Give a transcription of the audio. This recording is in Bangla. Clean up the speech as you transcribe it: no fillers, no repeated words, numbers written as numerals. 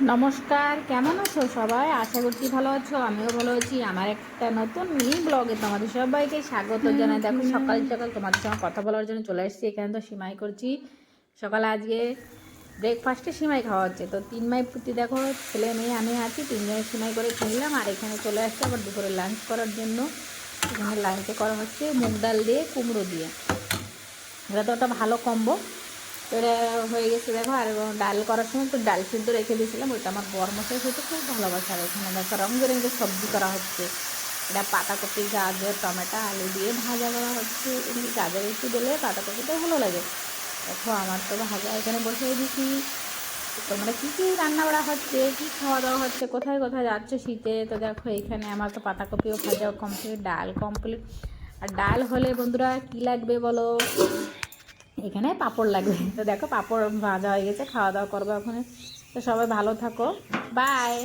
নমস্কার, কেমন আছো সবাই? আশা করছি ভালো আছো। আমিও ভালো আছি। আমার একটা নতুন মিনি ব্লগে তোমাদের সবাইকে স্বাগত জানাই। দেখো সকাল সকাল তোমাদের সঙ্গে কথা বলার জন্য চলে এসেছি। এখানে তো সিমাই করছি। সকালে আজকে ব্রেকফাস্টে সিমাই খাওয়া হচ্ছে। তো 3 মাই প্রতি দেখো, ছেলে মেয়ে আমি আছি, 3 জনের সিমাই করে খেলাম। আর এখানে চলে আসছে আবার দুপুরে লাঞ্চ করার জন্য। এখানে লাঞ্চে করা হচ্ছে মুগ ডাল দিয়ে কুমড়ো দিয়ে। এটা তো একটা ভালো কম্বো। তো এটা হয়ে গেছে দেখো। আর ডাল করার সময় একটু ডাল সিদ্ধ রেখে দিয়েছিলাম, ওইটা আমার বর মশাই খেতে খুব ভালোবাসে। আর এখানে দেখো রঙ বেরঙের সবজি করা হচ্ছে। এটা পাতাকপি, গাজর, টমেটো, আলু দিয়ে ভাজা করা হচ্ছে। এমনি গাজর একটু দিলে পাতাকপিটাও ভালো লাগে। দেখো আমার তো ভাজা এখানে বসিয়ে দিচ্ছি। তোমরা কী কী রান্না বাড়া হচ্ছে, কী খাওয়া দাওয়া হচ্ছে, কোথায় কোথায় যাচ্ছ শীতে? তো দেখো এইখানে আমার তো পাতাকপিও ভাজা কমপ্লিট, ডাল কমপ্লিট। আর ডাল হলে বন্ধুরা কী লাগবে বলো? এখানে পাঁপড় লাগবে। তো দেখো পাঁপড় ভাজা হয়ে গেছে, খাওয়া দাওয়া করবো ওখানে। তো সবাই ভালো থাকো, বাই।